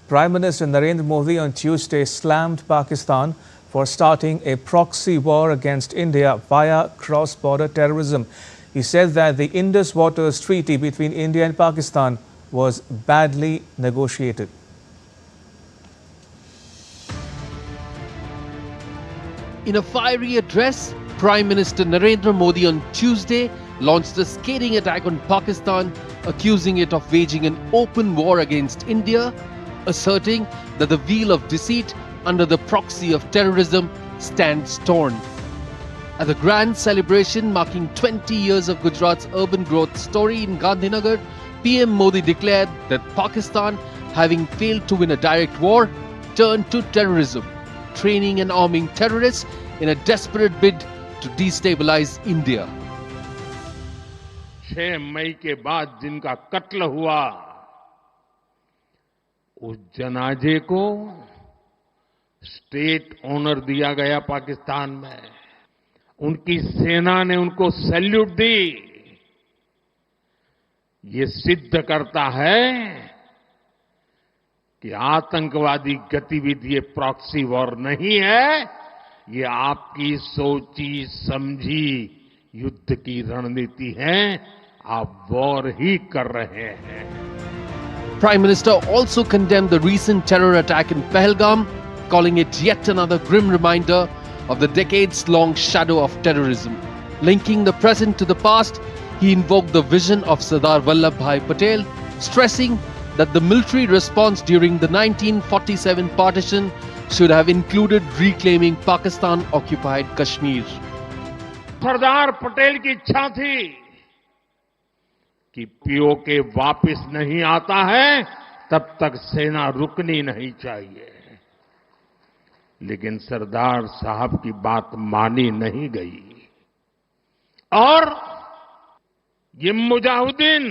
Prime Minister Narendra Modi on Tuesday slammed Pakistan for starting a proxy war against India via cross-border terrorism. He said that the Indus Waters Treaty between India and Pakistan was badly negotiated. In a fiery address, Prime Minister Narendra Modi on Tuesday launched a scathing attack on Pakistan, accusing it of waging an open war against India, asserting that the wheel of deceit under the proxy of terrorism stands torn. At the grand celebration marking 20 years of Gujarat's urban growth story in Gandhinagar, PM Modi declared that Pakistan, having failed to win a direct war, turned to terrorism, training and arming terrorists in a desperate bid to destabilize India. 6 मई के बाद जिनका कत्ल हुआ, उस जनाजे को state honour दिया गया पाकिस्तान में। उनकी सेना ने उनको सैल्यूट दी। ये सिद्ध करता है कि आतंकवादी गतिविधि ये प्रॉक्सी वॉर नहीं है, ये आपकी सोची समझी युद्ध की रणनीति है। आप वॉर ही कर रहे हैं। Prime Minister also condemned the recent terror attack in Pahalgam, calling it yet another grim reminder of the decades-long shadow of terrorism. Linking the present to the past, he invoked the vision of Sardar Vallabhbhai Patel, stressing that the military response during the 1947 partition should have included reclaiming Pakistan-occupied Kashmir. Sardar Patel की इच्छा थी कि PoK वापस नहीं आता है तब तक सेना रुकनी नहीं चाहिए, लेकिन सरदार साहब की बात मानी नहीं गई और ये मुजाहिदीन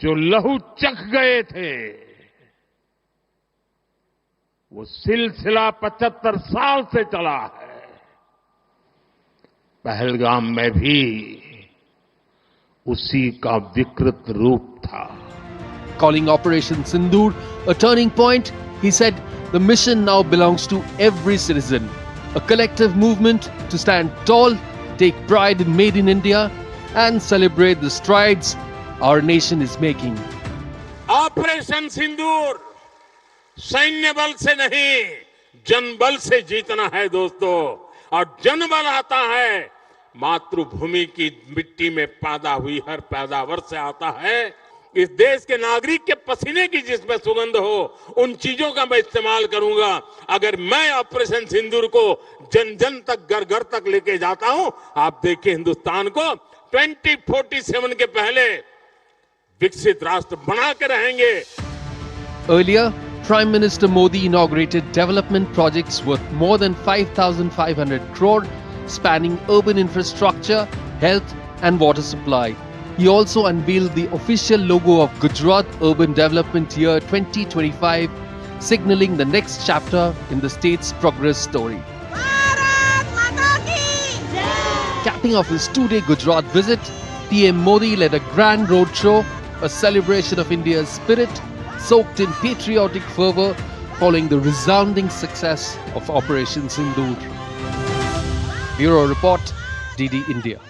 जो लहू चख गए थे, वो सिलसिला 75 साल से चला है। पहलगाम में भी उसी का विकृत रूप था। Calling Operation Sindoor a turning point, he said the mission now belongs to every citizen, a collective movement to stand tall, take pride in Made in India and celebrate the strides our nation is making. Operation Sindoor सैन्य बल से नहीं, जनबल से जीतना है दोस्तों, और जनबल आता है मातृभूमि की मिट्टी में पैदा हुई हर पैदावार से आता है। इस देश के नागरिक के पसीने की जिसमें सुगंध हो, उन चीजों का मैं इस्तेमाल करूंगा। अगर मैं ऑपरेशन सिंदूर को जन जन तक, घर घर तक लेके जाता हूं, आप देखिए हिंदुस्तान को 2047 के पहले विकसित राष्ट्र बना के रहेंगे। Earlier, Prime Minister Modi inaugurated development projects worth more than 5,500 crore, spanning urban infrastructure, health and water supply. He also unveiled the official logo of Gujarat Urban Development Year 2025, signaling the next chapter in the state's progress story. Capping off his 2-day Gujarat visit, PM Modi led a grand roadshow, a celebration of India's spirit, soaked in patriotic fervour following the resounding success of Operation Sindoor. Bureau Report, DD India.